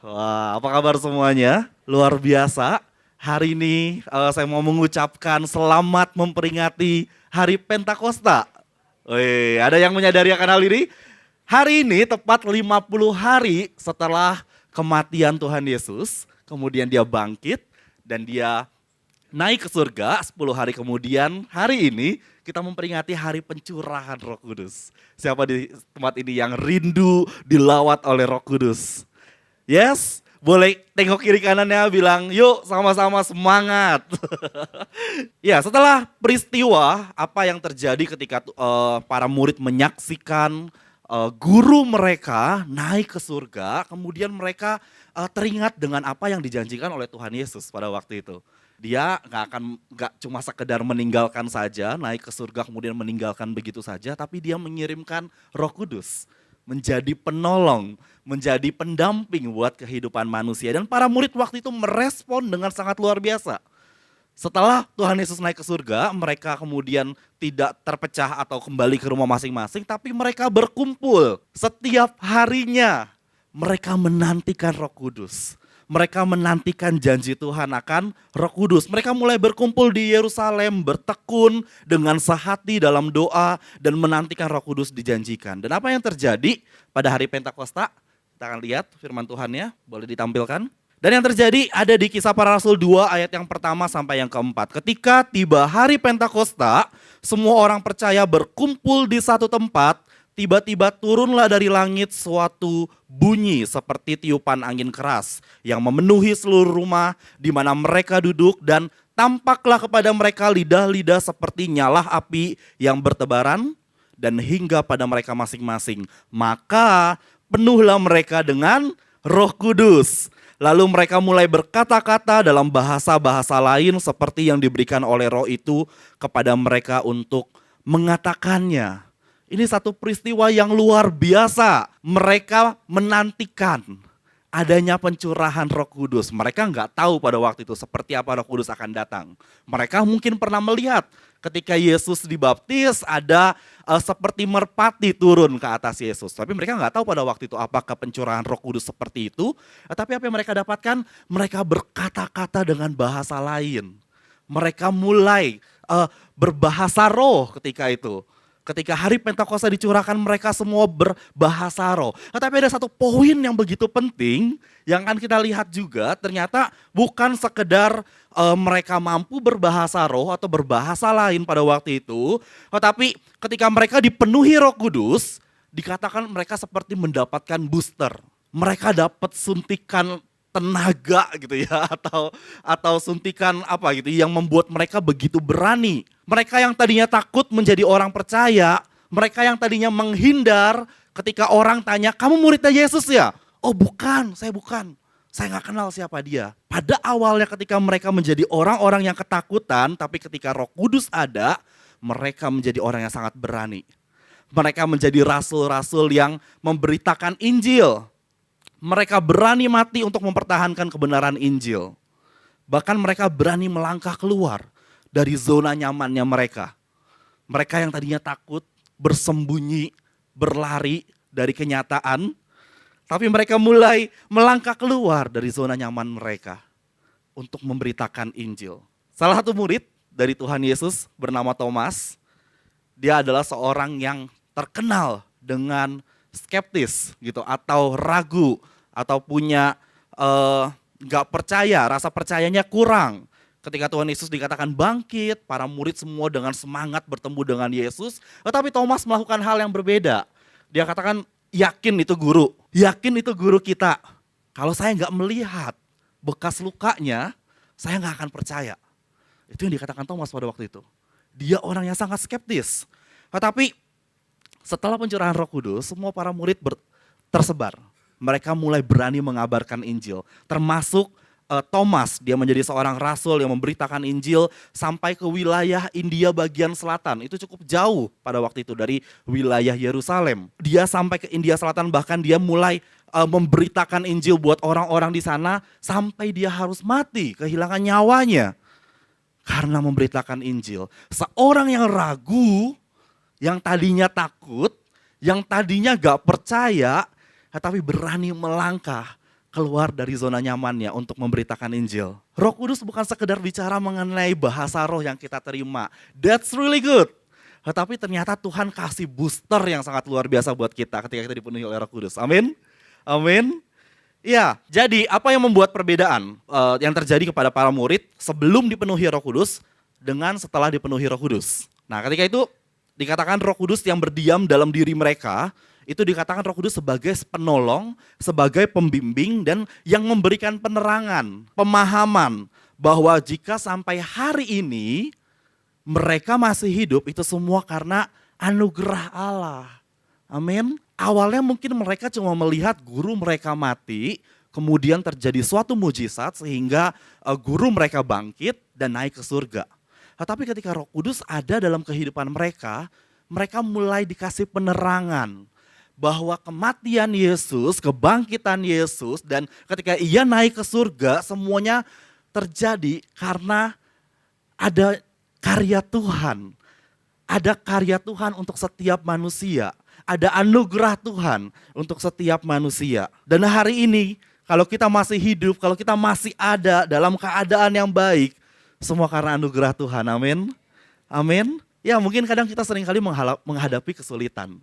Wah, apa kabar semuanya? Luar biasa. Hari ini saya mau mengucapkan selamat memperingati Hari Pentakosta. Wih, ada yang menyadari akan hal ini? Hari ini tepat 50 hari setelah kematian Tuhan Yesus, kemudian dia bangkit dan dia naik ke surga. 10 hari kemudian, hari ini kita memperingati hari pencurahan Roh Kudus. Siapa di tempat ini yang rindu dilawat oleh Roh Kudus? Yes, boleh tengok kiri kanannya bilang, yuk sama-sama semangat. Ya, setelah peristiwa apa yang terjadi ketika para murid menyaksikan guru mereka naik ke surga, kemudian mereka teringat dengan apa yang dijanjikan oleh Tuhan Yesus pada waktu itu. Dia nggak cuma sekedar meninggalkan saja, naik ke surga kemudian meninggalkan begitu saja, tapi dia mengirimkan Roh Kudus menjadi penolong, menjadi pendamping buat kehidupan manusia. Dan para murid waktu itu merespon dengan sangat luar biasa. Setelah Tuhan Yesus naik ke surga, mereka kemudian tidak terpecah atau kembali ke rumah masing-masing, tapi mereka berkumpul setiap harinya. Mereka menantikan Roh Kudus. Mereka menantikan janji Tuhan akan Roh Kudus. Mereka mulai berkumpul di Yerusalem, bertekun dengan sehati dalam doa dan menantikan Roh Kudus dijanjikan. Dan apa yang terjadi pada hari Pentakosta? Kita akan lihat firman Tuhannya, boleh ditampilkan. Dan yang terjadi ada di Kisah Para Rasul 2 ayat yang pertama sampai yang keempat. Ketika tiba hari Pentakosta, semua orang percaya berkumpul di satu tempat. Tiba-tiba turunlah dari langit suatu bunyi seperti tiupan angin keras yang memenuhi seluruh rumah di mana mereka duduk, dan tampaklah kepada mereka lidah-lidah seperti nyala api yang bertebaran dan hingga pada mereka masing-masing. Maka penuhlah mereka dengan Roh Kudus. Lalu mereka mulai berkata-kata dalam bahasa-bahasa lain seperti yang diberikan oleh Roh itu kepada mereka untuk mengatakannya. Ini satu peristiwa yang luar biasa. Mereka menantikan adanya pencurahan Roh Kudus. Mereka nggak tahu pada waktu itu seperti apa Roh Kudus akan datang. Mereka mungkin pernah melihat ketika Yesus dibaptis ada seperti merpati turun ke atas Yesus. Tapi mereka nggak tahu pada waktu itu apakah pencurahan Roh Kudus seperti itu. Tapi apa yang mereka dapatkan? Mereka berkata-kata dengan bahasa lain. Mereka mulai berbahasa roh ketika itu. Ketika hari Pentakosta dicurahkan, mereka semua berbahasa roh. Tetapi ada satu poin yang begitu penting yang akan kita lihat juga, ternyata bukan sekedar mereka mampu berbahasa roh atau berbahasa lain pada waktu itu, tetapi ketika mereka dipenuhi Roh Kudus, dikatakan mereka seperti mendapatkan booster. Mereka dapat suntikan tenaga gitu ya, atau suntikan apa gitu yang membuat mereka begitu berani. Mereka yang tadinya takut menjadi orang percaya, mereka yang tadinya menghindar ketika orang tanya, kamu muridnya Yesus ya? Oh bukan, saya bukan. Saya nggak kenal siapa dia. Pada awalnya ketika mereka menjadi orang-orang yang ketakutan, tapi ketika Roh Kudus ada, mereka menjadi orang yang sangat berani. Mereka menjadi rasul-rasul yang memberitakan Injil. Mereka berani mati untuk mempertahankan kebenaran Injil. Bahkan mereka berani melangkah keluar dari zona nyamannya mereka. Mereka yang tadinya takut, bersembunyi, berlari dari kenyataan. Tapi mereka mulai melangkah keluar dari zona nyaman mereka untuk memberitakan Injil. Salah satu murid dari Tuhan Yesus bernama Thomas. Dia adalah seorang yang terkenal dengan skeptis gitu, atau ragu, atau punya gak percaya, rasa percayanya kurang. Ketika Tuhan Yesus dikatakan bangkit, para murid semua dengan semangat bertemu dengan Yesus. Tetapi Thomas melakukan hal yang berbeda. Dia katakan, yakin itu guru kita. Kalau saya gak melihat bekas lukanya, saya gak akan percaya. Itu yang dikatakan Thomas pada waktu itu. Dia orang yang sangat skeptis. Tetapi setelah pencurahan Roh Kudus, semua para murid tersebar. Mereka mulai berani mengabarkan Injil. Termasuk Thomas, dia menjadi seorang rasul yang memberitakan Injil sampai ke wilayah India bagian selatan. Itu cukup jauh pada waktu itu dari wilayah Yerusalem. Dia sampai ke India selatan, bahkan dia mulai memberitakan Injil buat orang-orang di sana sampai dia harus mati, kehilangan nyawanya karena memberitakan Injil. Seorang yang ragu, yang tadinya takut, yang tadinya gak percaya, tapi berani melangkah keluar dari zona nyamannya untuk memberitakan Injil. Roh Kudus bukan sekedar bicara mengenai bahasa roh yang kita terima. That's really good. Tetapi ternyata Tuhan kasih booster yang sangat luar biasa buat kita ketika kita dipenuhi oleh Roh Kudus. Amin. Amin. Ya, jadi apa yang membuat perbedaan yang terjadi kepada para murid sebelum dipenuhi Roh Kudus dengan setelah dipenuhi Roh Kudus? Nah, ketika itu dikatakan Roh Kudus yang berdiam dalam diri mereka, itu dikatakan Roh Kudus sebagai penolong, sebagai pembimbing, dan yang memberikan penerangan, pemahaman bahwa jika sampai hari ini mereka masih hidup, itu semua karena anugerah Allah. Amin. Awalnya mungkin mereka cuma melihat guru mereka mati, kemudian terjadi suatu mujizat sehingga guru mereka bangkit dan naik ke surga. Tetapi ketika Roh Kudus ada dalam kehidupan mereka, mereka mulai dikasih penerangan bahwa kematian Yesus, kebangkitan Yesus, dan ketika ia naik ke surga, semuanya terjadi karena ada karya Tuhan. Ada karya Tuhan untuk setiap manusia. Ada anugerah Tuhan untuk setiap manusia. Dan hari ini, kalau kita masih hidup, kalau kita masih ada dalam keadaan yang baik, semua karena anugerah Tuhan, amin. Amin. Ya, mungkin kadang kita seringkali menghadapi kesulitan.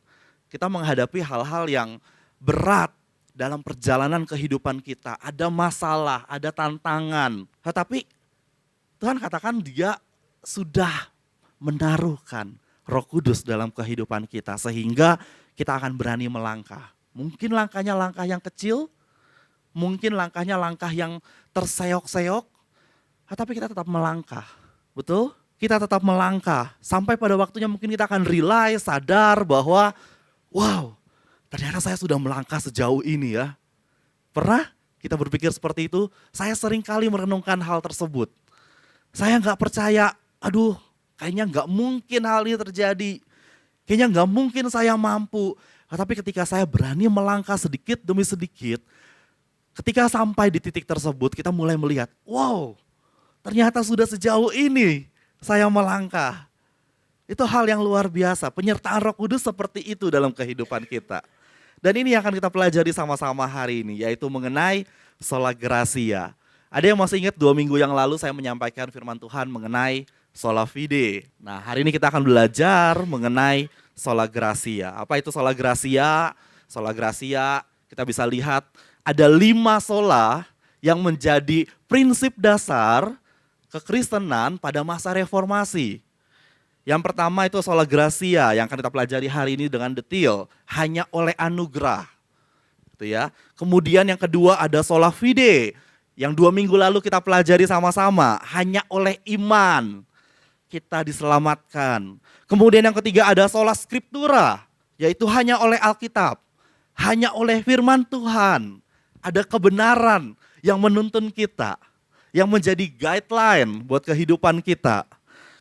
Kita menghadapi hal-hal yang berat dalam perjalanan kehidupan kita. Ada masalah, ada tantangan. Tetapi Tuhan katakan Dia sudah menaruhkan Roh Kudus dalam kehidupan kita sehingga kita akan berani melangkah. Mungkin langkahnya langkah yang kecil, mungkin langkahnya langkah yang terseok-seok, tetapi kita tetap melangkah. Betul? Kita tetap melangkah sampai pada waktunya mungkin kita akan realize, sadar bahwa wow, ternyata saya sudah melangkah sejauh ini ya. Pernah kita berpikir seperti itu? Saya sering kali merenungkan hal tersebut. Saya nggak percaya, aduh kayaknya nggak mungkin hal ini terjadi. Kayaknya nggak mungkin saya mampu. Tapi ketika saya berani melangkah sedikit demi sedikit, ketika sampai di titik tersebut kita mulai melihat, wow ternyata sudah sejauh ini saya melangkah. Itu hal yang luar biasa, penyertaan Roh Kudus seperti itu dalam kehidupan kita. Dan ini yang akan kita pelajari sama-sama hari ini, yaitu mengenai sola gratia. Ada yang masih ingat 2 minggu yang lalu saya menyampaikan firman Tuhan mengenai sola fide. Nah, hari ini kita akan belajar mengenai sola gratia. Apa itu sola gratia? Sola gratia kita bisa lihat ada 5 sola yang menjadi prinsip dasar kekristenan pada masa reformasi. Yang pertama itu sola gratia yang akan kita pelajari hari ini dengan detail, hanya oleh anugerah. Gitu ya. Kemudian yang kedua ada sola fide, yang 2 minggu lalu kita pelajari sama-sama, hanya oleh iman kita diselamatkan. Kemudian yang ketiga ada sola scriptura, yaitu hanya oleh Alkitab, hanya oleh firman Tuhan. Ada kebenaran yang menuntun kita, yang menjadi guideline buat kehidupan kita.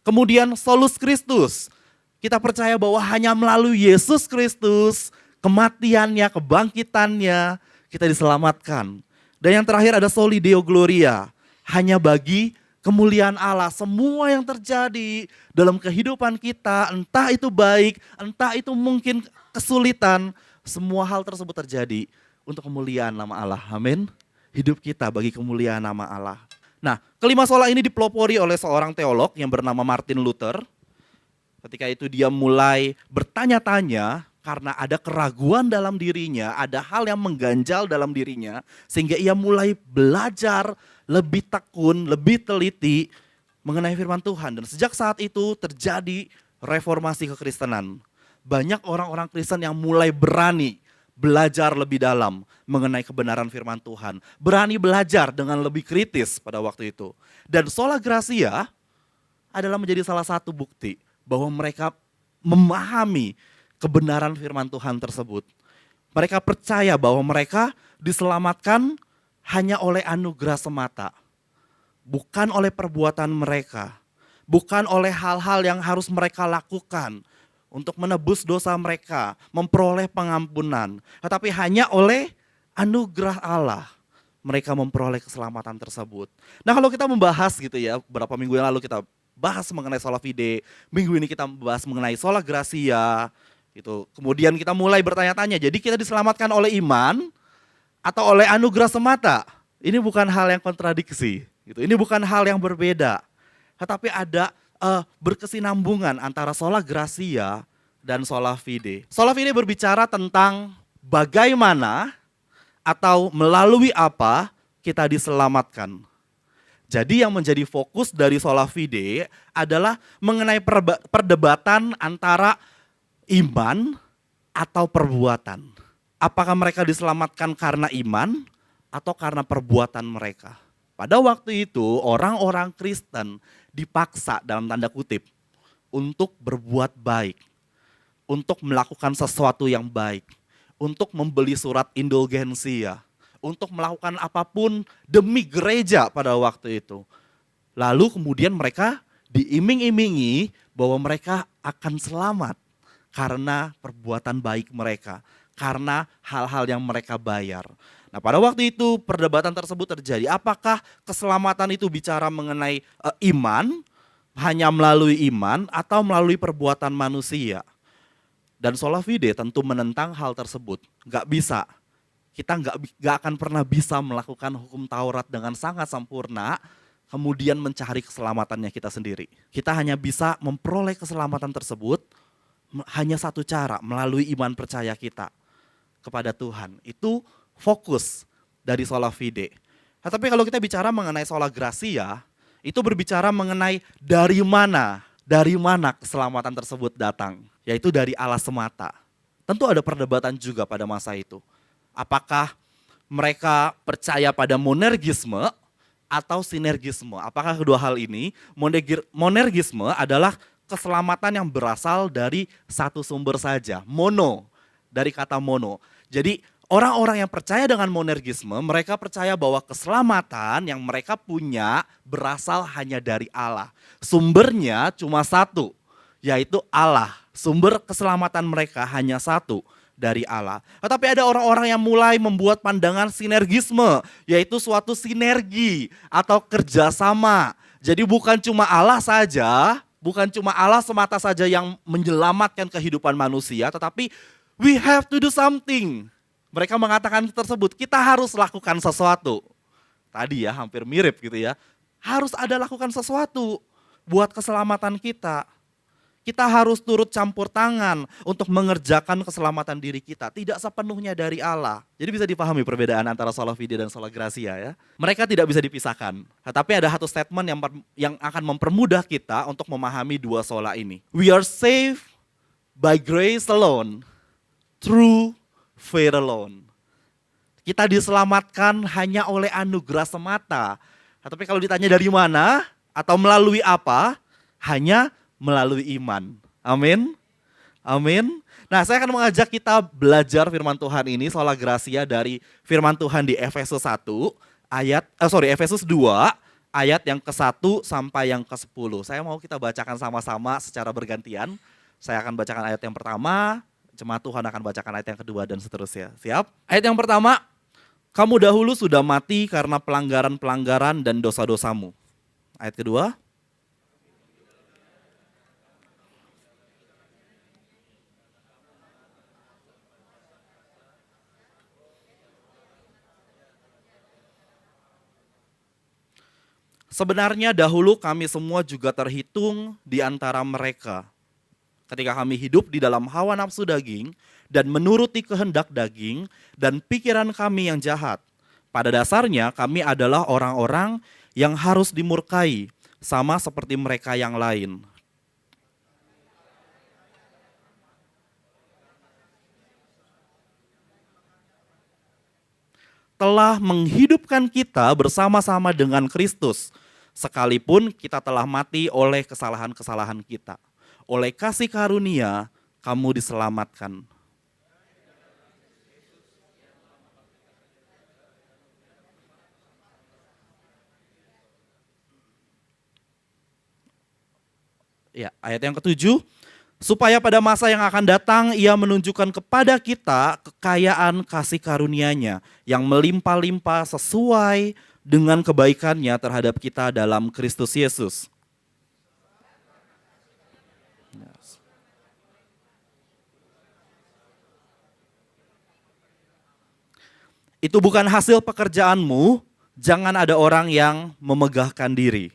Kemudian solus Christus, kita percaya bahwa hanya melalui Yesus Kristus, kematiannya, kebangkitannya, kita diselamatkan. Dan yang terakhir ada soli deo gloria, hanya bagi kemuliaan Allah. Semua yang terjadi dalam kehidupan kita, entah itu baik, entah itu mungkin kesulitan, semua hal tersebut terjadi untuk kemuliaan nama Allah. Amin. Hidup kita bagi kemuliaan nama Allah. Nah, kelima sola ini dipelopori oleh seorang teolog yang bernama Martin Luther. Ketika itu dia mulai bertanya-tanya karena ada keraguan dalam dirinya, ada hal yang mengganjal dalam dirinya, sehingga ia mulai belajar lebih tekun, lebih teliti mengenai firman Tuhan. Dan sejak saat itu terjadi reformasi kekristenan. Banyak orang-orang Kristen yang mulai berani belajar lebih dalam mengenai kebenaran firman Tuhan. Berani belajar dengan lebih kritis pada waktu itu. Dan sola gratia adalah menjadi salah satu bukti bahwa mereka memahami kebenaran firman Tuhan tersebut. Mereka percaya bahwa mereka diselamatkan hanya oleh anugerah semata. Bukan oleh perbuatan mereka. Bukan oleh hal-hal yang harus mereka lakukan untuk menebus dosa mereka, memperoleh pengampunan. Tetapi hanya oleh anugerah Allah mereka memperoleh keselamatan tersebut. Nah, kalau kita membahas gitu ya, beberapa minggu yang lalu kita bahas mengenai sola fide, minggu ini kita membahas mengenai sola gratia, gitu. Kemudian kita mulai bertanya-tanya, jadi kita diselamatkan oleh iman atau oleh anugerah semata. Ini bukan hal yang kontradiksi, gitu. Ini bukan hal yang berbeda. Tetapi ada berkesinambungan antara sola gratia dan sola fide. Sola fide berbicara tentang bagaimana atau melalui apa kita diselamatkan. Jadi yang menjadi fokus dari sola fide adalah mengenai perdebatan antara iman atau perbuatan. Apakah mereka diselamatkan karena iman atau karena perbuatan mereka? Pada waktu itu orang-orang Kristen dipaksa dalam tanda kutip untuk berbuat baik, untuk melakukan sesuatu yang baik, untuk membeli surat indulgensia, untuk melakukan apapun demi gereja pada waktu itu. Lalu kemudian mereka diiming-imingi bahwa mereka akan selamat karena perbuatan baik mereka, karena hal-hal yang mereka bayar. Nah, pada waktu itu perdebatan tersebut terjadi. Apakah keselamatan itu bicara mengenai iman, hanya melalui iman atau melalui perbuatan manusia? Dan sola fide tentu menentang hal tersebut. Nggak bisa. Kita nggak akan pernah bisa melakukan hukum Taurat dengan sangat sempurna, kemudian mencari keselamatannya kita sendiri. Kita hanya bisa memperoleh keselamatan tersebut hanya satu cara, melalui iman percaya kita kepada Tuhan. Itu fokus dari sola fide. Nah, tapi kalau kita bicara mengenai sola gratia, itu berbicara mengenai dari mana keselamatan tersebut datang, yaitu dari Allah semata. Tentu ada perdebatan juga pada masa itu. Apakah mereka percaya pada monergisme atau sinergisme? Apakah kedua hal ini? Monergisme adalah keselamatan yang berasal dari satu sumber saja, mono, dari kata mono. Jadi orang-orang yang percaya dengan monergisme, mereka percaya bahwa keselamatan yang mereka punya berasal hanya dari Allah. Sumbernya cuma satu, yaitu Allah. Sumber keselamatan mereka hanya satu, dari Allah. Tetapi ada orang-orang yang mulai membuat pandangan sinergisme, yaitu suatu sinergi atau kerjasama. Jadi bukan cuma Allah saja, bukan cuma Allah semata saja yang menyelamatkan kehidupan manusia, tetapi we have to do something. Mereka mengatakan tersebut, kita harus lakukan sesuatu. Tadi ya hampir mirip gitu ya. Harus ada lakukan sesuatu buat keselamatan kita. Kita harus turut campur tangan untuk mengerjakan keselamatan diri kita. Tidak sepenuhnya dari Allah. Jadi bisa dipahami perbedaan antara sola fide dan sola gratia ya. Mereka tidak bisa dipisahkan. Tetapi ada satu statement yang akan mempermudah kita untuk memahami dua sola ini. We are saved by grace alone, through faith alone. Kita diselamatkan hanya oleh anugerah semata. Tetapi kalau ditanya dari mana atau melalui apa, hanya melalui iman. Amin. Amin. Nah, saya akan mengajak kita belajar firman Tuhan ini sola gratia dari firman Tuhan di Efesus 1 Efesus 2 ayat yang ke-1 sampai yang ke-10. Saya mau kita bacakan sama-sama secara bergantian. Saya akan bacakan ayat yang pertama, jemaat Tuhan akan bacakan ayat yang kedua dan seterusnya. Siap? Ayat yang pertama, kamu dahulu sudah mati karena pelanggaran-pelanggaran dan dosa-dosamu. Ayat kedua, sebenarnya dahulu kami semua juga terhitung di antara mereka. Ketika kami hidup di dalam hawa nafsu daging dan menuruti kehendak daging dan pikiran kami yang jahat. Pada dasarnya kami adalah orang-orang yang harus dimurkai sama seperti mereka yang lain. Telah menghidupkan kita bersama-sama dengan Kristus, sekalipun kita telah mati oleh kesalahan-kesalahan kita. Oleh kasih karunia, kamu diselamatkan. Ya, ayat yang ketujuh, supaya pada masa yang akan datang ia menunjukkan kepada kita kekayaan kasih karunia-Nya yang melimpah-limpah sesuai dengan kebaikannya terhadap kita dalam Kristus Yesus. itu bukan hasil pekerjaanmu, jangan ada orang yang memegahkan diri.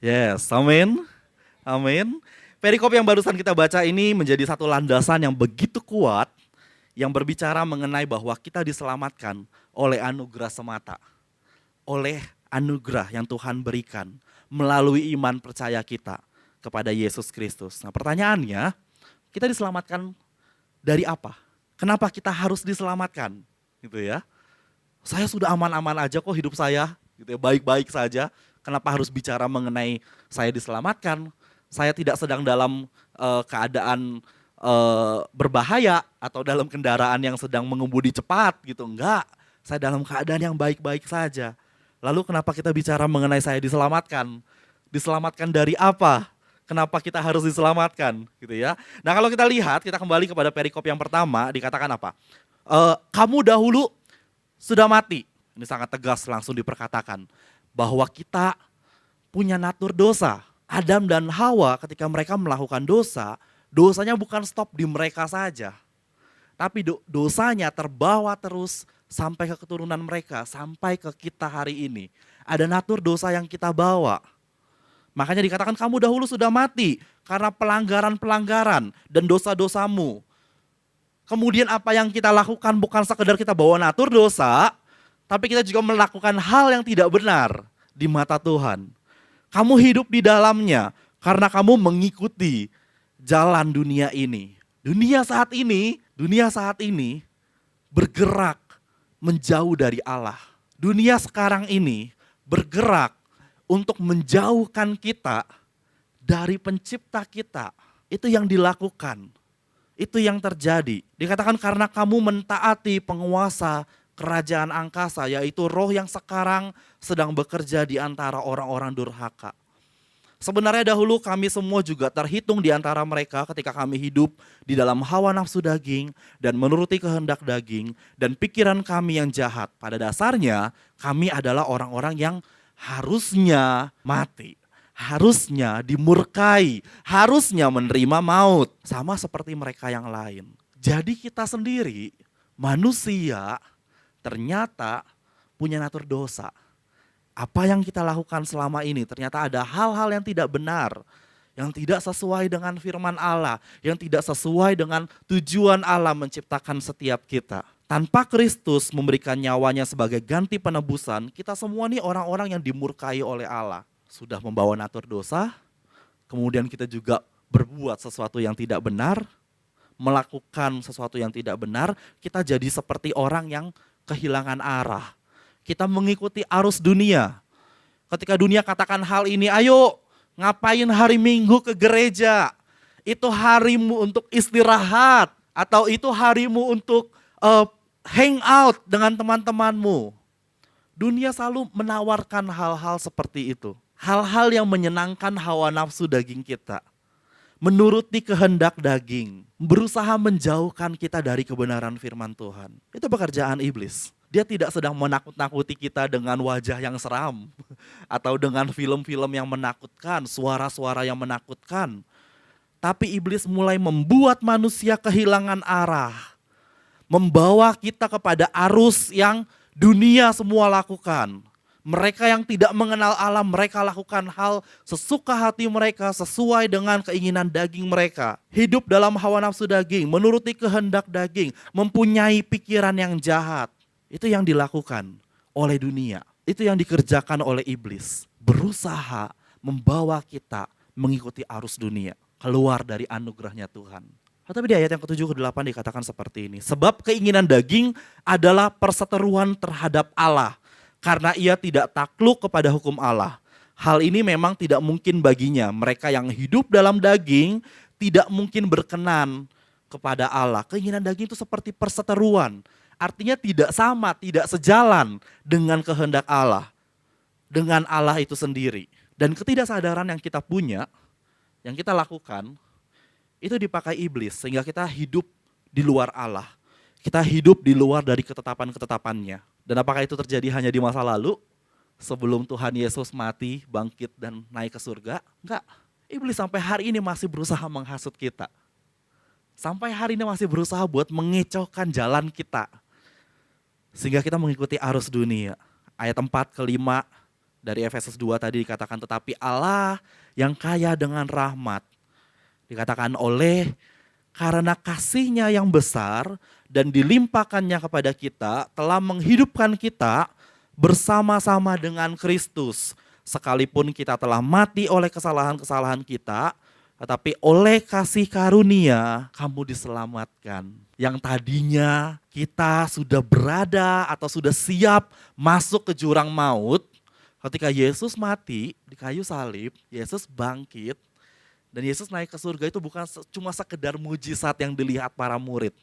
Yes, amin. Amin. Perikop yang barusan kita baca ini menjadi satu landasan yang begitu kuat yang berbicara mengenai bahwa kita diselamatkan oleh anugerah semata. Oleh anugerah yang Tuhan berikan melalui iman percaya kita kepada Yesus Kristus. Nah, pertanyaannya, kita diselamatkan dari apa? Kenapa kita harus diselamatkan? Gitu ya. Saya sudah aman-aman aja kok hidup saya, gitu ya, baik-baik saja. Kenapa harus bicara mengenai saya diselamatkan? Saya tidak sedang dalam keadaan berbahaya atau dalam kendaraan yang sedang mengemudi cepat gitu. Enggak, saya dalam keadaan yang baik-baik saja. Lalu kenapa kita bicara mengenai saya diselamatkan? Diselamatkan dari apa? Kenapa kita harus diselamatkan gitu ya? Nah, kalau kita lihat, kita kembali kepada perikop yang pertama, dikatakan apa? Kamu dahulu sudah mati. Ini sangat tegas langsung diperkatakan bahwa kita punya natur dosa. Adam dan Hawa ketika mereka melakukan dosa, dosanya bukan stop di mereka saja. Tapi dosanya terbawa terus sampai ke keturunan mereka, sampai ke kita hari ini. Ada natur dosa yang kita bawa. Makanya dikatakan kamu dahulu sudah mati karena pelanggaran-pelanggaran dan dosa-dosamu. Kemudian apa yang kita lakukan bukan sekedar kita bawa natur dosa, tapi kita juga melakukan hal yang tidak benar di mata Tuhan. Kamu hidup di dalamnya karena kamu mengikuti jalan dunia ini. Dunia saat ini bergerak menjauh dari Allah. Dunia sekarang ini bergerak untuk menjauhkan kita dari pencipta kita. Itu yang dilakukan. Itu yang terjadi. Dikatakan karena kamu mentaati penguasa kerajaan angkasa, yaitu roh yang sekarang sedang bekerja di antara orang-orang durhaka. Sebenarnya dahulu kami semua juga terhitung di antara mereka ketika kami hidup di dalam hawa nafsu daging dan menuruti kehendak daging dan pikiran kami yang jahat. Pada dasarnya kami adalah orang-orang yang harusnya mati, harusnya dimurkai, harusnya menerima maut. Sama seperti mereka yang lain. Jadi kita sendiri, manusia, ternyata punya natur dosa. Apa yang kita lakukan selama ini ternyata ada hal-hal yang tidak benar, yang tidak sesuai dengan firman Allah, yang tidak sesuai dengan tujuan Allah menciptakan setiap kita. Tanpa Kristus memberikan nyawanya sebagai ganti penebusan, kita semua nih orang-orang yang dimurkai oleh Allah. Sudah membawa natur dosa, kemudian kita juga berbuat sesuatu yang tidak benar, melakukan sesuatu yang tidak benar, kita jadi seperti orang yang kehilangan arah. Kita mengikuti arus dunia. Ketika dunia katakan hal ini, ayo ngapain hari Minggu ke gereja? Itu harimu untuk istirahat. Atau itu harimu untuk hang out dengan teman-temanmu. Dunia selalu menawarkan hal-hal seperti itu. Hal-hal yang menyenangkan hawa nafsu daging kita. Menuruti kehendak daging. Berusaha menjauhkan kita dari kebenaran firman Tuhan. Itu pekerjaan iblis. Dia tidak sedang menakut-nakuti kita dengan wajah yang seram. Atau dengan film-film yang menakutkan, suara-suara yang menakutkan. Tapi iblis mulai membuat manusia kehilangan arah. Membawa kita kepada arus yang dunia semua lakukan. Mereka yang tidak mengenal Allah, mereka lakukan hal sesuka hati mereka sesuai dengan keinginan daging mereka. Hidup dalam hawa nafsu daging, menuruti kehendak daging, mempunyai pikiran yang jahat. Itu yang dilakukan oleh dunia. Itu yang dikerjakan oleh iblis. Berusaha membawa kita mengikuti arus dunia. Keluar dari anugerahnya Tuhan. Tapi di ayat yang ke-7 ke-8 dikatakan seperti ini. Sebab keinginan daging adalah perseteruan terhadap Allah. Karena ia tidak takluk kepada hukum Allah. Hal ini memang tidak mungkin baginya. Mereka yang hidup dalam daging tidak mungkin berkenan kepada Allah. Keinginan daging itu seperti perseteruan. Artinya tidak sama, tidak sejalan dengan kehendak Allah. Dengan Allah itu sendiri. Dan ketidaksadaran yang kita punya, yang kita lakukan, itu dipakai iblis. Sehingga kita hidup di luar Allah. Kita hidup di luar dari ketetapan-ketetapannya. Dan apakah itu terjadi hanya di masa lalu? sebelum Tuhan Yesus mati, bangkit dan naik ke surga? Enggak. Iblis sampai hari ini masih berusaha menghasut kita. Sampai hari ini masih berusaha buat mengecaukan jalan kita. Sehingga kita mengikuti arus dunia. Ayat 4 ke 5 dari Efesus 2 tadi dikatakan, tetapi Allah yang kaya dengan rahmat. Dikatakan karena kasih-Nya yang besar dan dilimpahkannya kepada kita telah menghidupkan kita bersama-sama dengan Kristus. Sekalipun kita telah mati oleh kesalahan-kesalahan kita, tetapi oleh kasih karunia kamu diselamatkan. Yang tadinya kita sudah berada atau sudah siap masuk ke jurang maut, ketika Yesus mati di kayu salib, Yesus bangkit, dan Yesus naik ke surga itu bukan cuma sekedar mujizat yang dilihat para murid.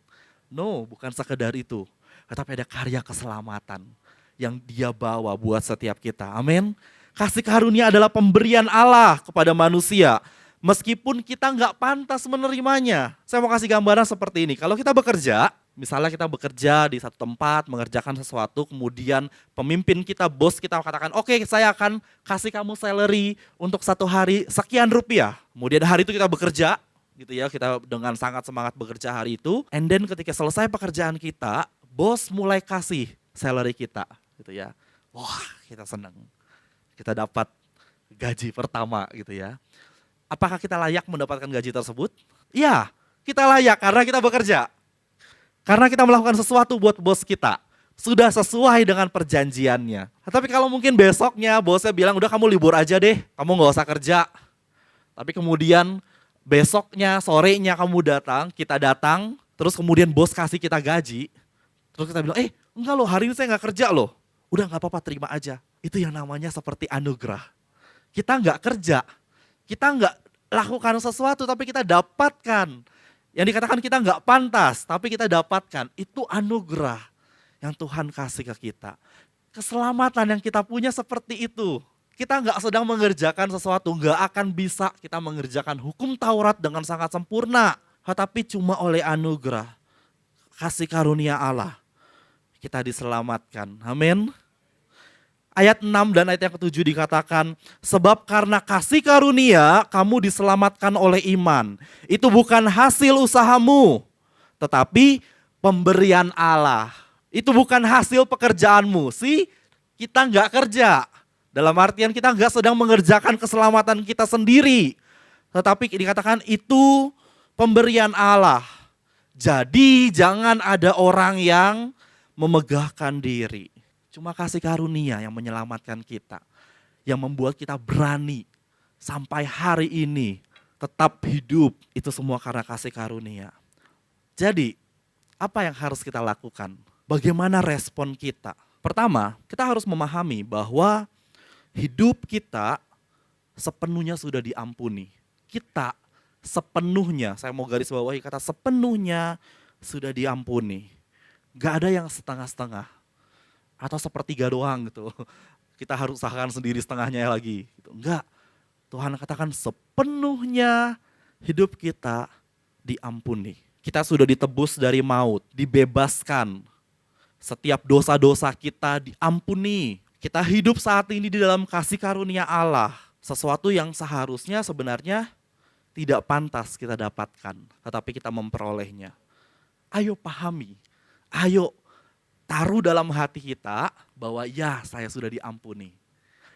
No, bukan sekedar itu. Tetapi ada karya keselamatan yang Dia bawa buat setiap kita. Amin. Kasih karunia adalah pemberian Allah kepada manusia. Meskipun kita nggak pantas menerimanya. Saya mau kasih gambaran seperti ini. Kalau kita bekerja, misalnya kita bekerja di satu tempat, mengerjakan sesuatu, kemudian pemimpin kita, bos kita katakan, oke, saya akan kasih kamu salary untuk 1 hari sekian rupiah. Kemudian hari itu kita bekerja, gitu ya, kita dengan sangat semangat bekerja hari itu. And then ketika selesai pekerjaan kita, bos mulai kasih salary kita, gitu ya. Wah, kita senang. Kita dapat gaji pertama gitu ya. Apakah kita layak mendapatkan gaji tersebut? Iya, kita layak karena kita bekerja. Karena kita melakukan sesuatu buat bos kita. Sudah sesuai dengan perjanjiannya. Tapi kalau mungkin besoknya bosnya bilang, udah kamu libur aja deh, kamu gak usah kerja. Tapi kemudian besoknya, sorenya kamu datang, kita datang, terus kemudian bos kasih kita gaji. Terus kita bilang, enggak loh, hari ini saya gak kerja loh. Udah gak apa-apa, terima aja. Itu yang namanya seperti anugerah. Kita nggak kerja, kita nggak lakukan sesuatu, tapi kita dapatkan. Yang dikatakan kita nggak pantas, tapi kita dapatkan. Itu anugerah yang Tuhan kasih ke kita. Keselamatan yang kita punya seperti itu. Kita nggak sedang mengerjakan sesuatu, nggak akan bisa kita mengerjakan hukum Taurat dengan sangat sempurna. Tetapi cuma oleh anugerah, kasih karunia Allah, kita diselamatkan. Amin. Ayat 6 dan ayat yang ke-7 dikatakan, sebab karena kasih karunia kamu diselamatkan oleh iman. Itu bukan hasil usahamu, tetapi pemberian Allah. Itu bukan hasil pekerjaanmu. Kita nggak kerja. Dalam artian kita nggak sedang mengerjakan keselamatan kita sendiri. Tetapi dikatakan itu pemberian Allah. Jadi jangan ada orang yang memegahkan diri. Cuma kasih karunia yang menyelamatkan kita. Yang membuat kita berani sampai hari ini tetap hidup. Itu semua karena kasih karunia. Jadi apa yang harus kita lakukan? Bagaimana respon kita? Pertama, kita harus memahami bahwa hidup kita sepenuhnya sudah diampuni. Kita sepenuhnya, saya mau garis bawahi kata sepenuhnya sudah diampuni. Gak ada yang setengah-setengah. Atau sepertiga doang gitu. Kita harus usahakan sendiri setengahnya lagi. Gitu. Enggak. Tuhan katakan sepenuhnya hidup kita diampuni. Kita sudah ditebus dari maut, dibebaskan. Setiap dosa-dosa kita diampuni. Kita hidup saat ini di dalam kasih karunia Allah. Sesuatu yang seharusnya sebenarnya tidak pantas kita dapatkan. Tetapi kita memperolehnya. Ayo pahami. Ayo taruh dalam hati kita bahwa ya saya sudah diampuni.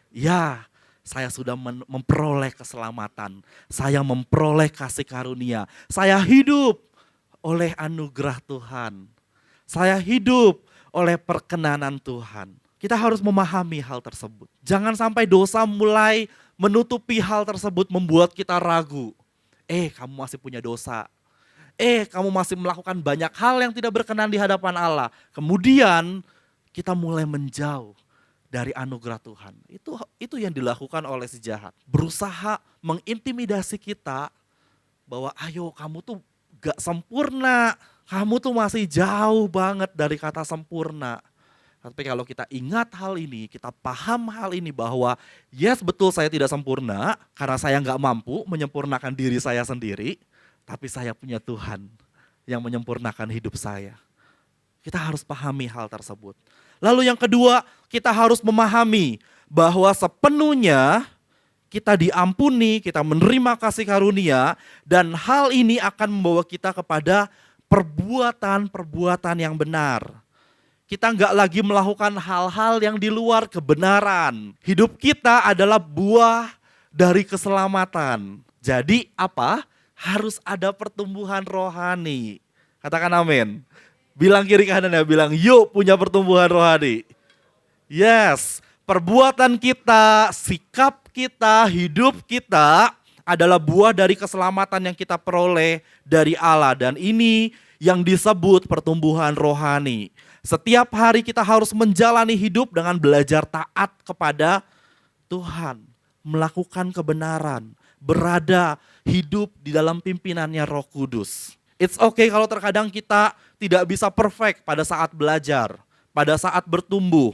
Ya saya sudah memperoleh keselamatan. Saya memperoleh kasih karunia. Saya hidup oleh anugerah Tuhan. Saya hidup oleh perkenanan Tuhan. Kita harus memahami hal tersebut. Jangan sampai dosa mulai menutupi hal tersebut membuat kita ragu. Kamu masih punya dosa. Kamu masih melakukan banyak hal yang tidak berkenan di hadapan Allah. Kemudian kita mulai menjauh dari anugerah Tuhan. Itu yang dilakukan oleh si jahat. Berusaha mengintimidasi kita bahwa ayo kamu tuh gak sempurna. Kamu tuh masih jauh banget dari kata sempurna. Tapi kalau kita ingat hal ini, kita paham hal ini bahwa yes betul saya tidak sempurna karena saya gak mampu menyempurnakan diri saya sendiri. Tapi saya punya Tuhan yang menyempurnakan hidup saya. Kita harus pahami hal tersebut. Lalu yang kedua, kita harus memahami bahwa sepenuhnya kita diampuni, kita menerima kasih karunia, dan hal ini akan membawa kita kepada perbuatan-perbuatan yang benar. Kita nggak lagi melakukan hal-hal yang di luar kebenaran. Hidup kita adalah buah dari keselamatan. Jadi apa? Harus ada pertumbuhan rohani. Katakan amin. Bilang kiri kanan ya, bilang yuk punya pertumbuhan rohani. Yes, perbuatan kita, sikap kita, hidup kita adalah buah dari keselamatan yang kita peroleh dari Allah. Dan ini yang disebut pertumbuhan rohani. Setiap hari kita harus menjalani hidup dengan belajar taat kepada Tuhan. Melakukan kebenaran, berada hidup di dalam pimpinannya Roh Kudus. It's okay kalau terkadang kita tidak bisa perfect pada saat belajar, pada saat bertumbuh.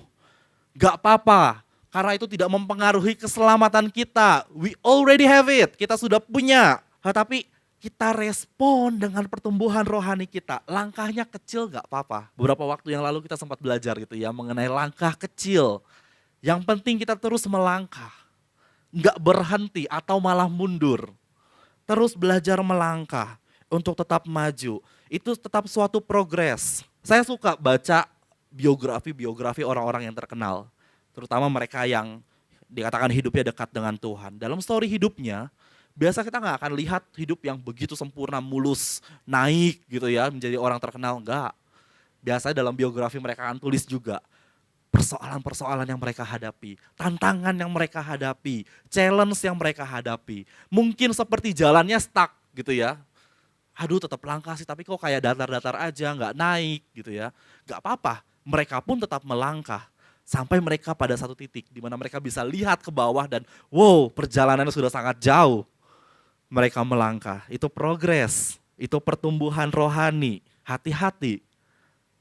Gak apa-apa, karena itu tidak mempengaruhi keselamatan kita. We already have it, kita sudah punya. Tetapi kita respon dengan pertumbuhan rohani kita. Langkahnya kecil gak apa-apa. Beberapa waktu yang lalu kita sempat belajar gitu ya mengenai langkah kecil. Yang penting kita terus melangkah. Gak berhenti atau malah mundur. Terus belajar melangkah untuk tetap maju. Itu tetap suatu progres. Saya suka baca biografi orang-orang yang terkenal. Terutama mereka yang dikatakan hidupnya dekat dengan Tuhan. Dalam story hidupnya, biasa kita nggak akan lihat hidup yang begitu sempurna, mulus, naik gitu ya, menjadi orang terkenal. Enggak. Biasanya dalam biografi mereka akan tulis juga persoalan-persoalan yang mereka hadapi, tantangan yang mereka hadapi, challenge yang mereka hadapi. Mungkin seperti jalannya stuck gitu ya. Aduh tetap langkah sih, tapi kok kayak datar-datar aja, nggak naik gitu ya. Nggak apa-apa, mereka pun tetap melangkah. Sampai mereka pada satu titik di mana mereka bisa lihat ke bawah dan wow, perjalanannya sudah sangat jauh. Mereka melangkah, itu progres, itu pertumbuhan rohani. Hati-hati,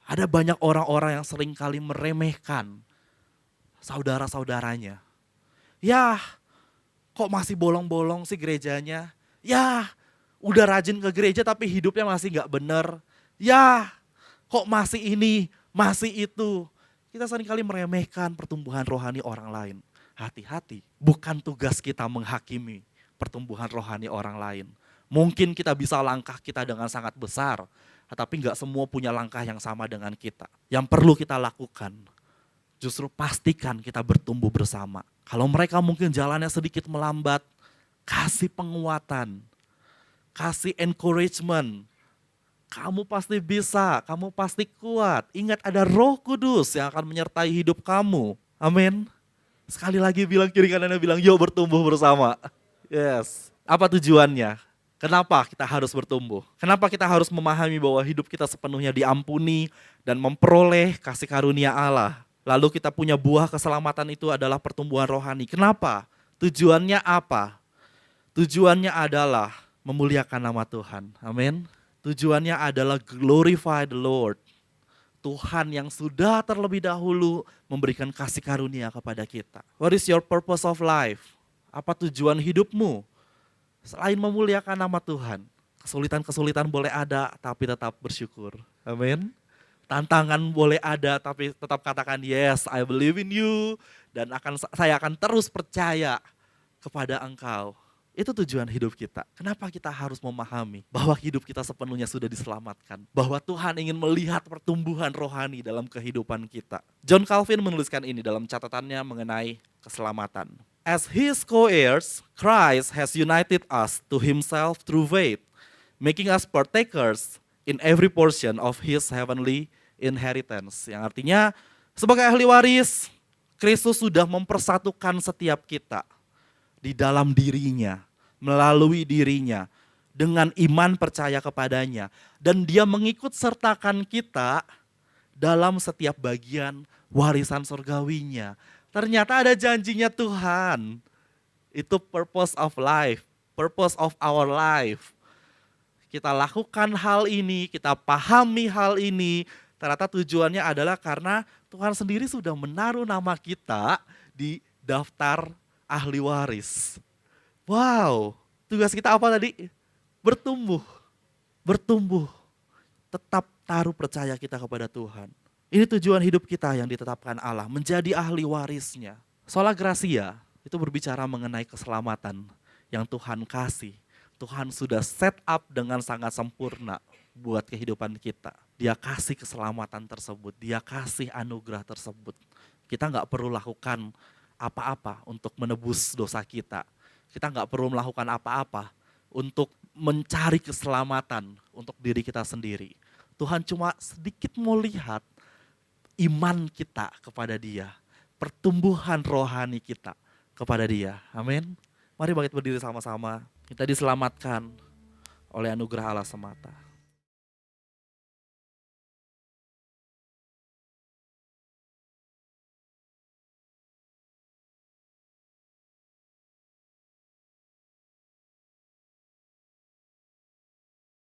ada banyak orang-orang yang seringkali meremehkan saudara-saudaranya. Ya, kok masih bolong-bolong sih gerejanya? Ya, udah rajin ke gereja tapi hidupnya masih gak bener. Ya, kok masih ini, masih itu. Kita seringkali meremehkan pertumbuhan rohani orang lain. Hati-hati, bukan tugas kita menghakimi pertumbuhan rohani orang lain. Mungkin kita bisa langkah kita dengan sangat besar, tetapi nggak semua punya langkah yang sama dengan kita. Yang perlu kita lakukan, justru pastikan kita bertumbuh bersama. Kalau mereka mungkin jalannya sedikit melambat, kasih penguatan, kasih encouragement. Kamu pasti bisa, kamu pasti kuat. Ingat ada Roh Kudus yang akan menyertai hidup kamu. Amin. Sekali lagi bilang kiri kanannya bilang, yuk bertumbuh bersama. Yes. Apa tujuannya? Kenapa kita harus bertumbuh? Kenapa kita harus memahami bahwa hidup kita sepenuhnya diampuni dan memperoleh kasih karunia Allah? Lalu kita punya buah keselamatan itu adalah pertumbuhan rohani. Kenapa? Tujuannya apa? Tujuannya adalah memuliakan nama Tuhan. Amin. Tujuannya adalah glorify the Lord. Tuhan yang sudah terlebih dahulu memberikan kasih karunia kepada kita. What is your purpose of life? Apa tujuan hidupmu? Selain memuliakan nama Tuhan, kesulitan-kesulitan boleh ada, tapi tetap bersyukur. Amin. Tantangan boleh ada, tapi tetap katakan, yes, I believe in you. Dan saya akan terus percaya kepada Engkau. Itu tujuan hidup kita. Kenapa kita harus memahami bahwa hidup kita sepenuhnya sudah diselamatkan. Bahwa Tuhan ingin melihat pertumbuhan rohani dalam kehidupan kita. John Calvin menuliskan ini dalam catatannya mengenai keselamatan. As his co-heirs, Christ has united us to himself through faith, making us partakers in every portion of his heavenly inheritance. Yang artinya, sebagai ahli waris, Kristus sudah mempersatukan setiap kita di dalam dirinya, melalui dirinya, dengan iman percaya kepadanya. Dan dia mengikut sertakan kita dalam setiap bagian warisan surgawinya. Ternyata ada janjinya Tuhan. Itu purpose of life, purpose of our life. Kita lakukan hal ini, kita pahami hal ini. Ternyata tujuannya adalah karena Tuhan sendiri sudah menaruh nama kita di daftar ahli waris. Wow, tugas kita apa tadi? Bertumbuh, bertumbuh. Tetap taruh percaya kita kepada Tuhan. Ini tujuan hidup kita yang ditetapkan Allah, menjadi ahli warisnya. Sola Gracia itu berbicara mengenai keselamatan yang Tuhan kasih. Tuhan sudah set up dengan sangat sempurna buat kehidupan kita. Dia kasih keselamatan tersebut, dia kasih anugerah tersebut. Kita nggak perlu lakukan apa-apa untuk menebus dosa kita. Kita nggak perlu melakukan apa-apa untuk mencari keselamatan untuk diri kita sendiri. Tuhan cuma sedikit mau lihat iman kita kepada Dia, pertumbuhan rohani kita kepada Dia. Amin. Mari bangkit berdiri sama-sama. Kita diselamatkan oleh anugerah Allah semata.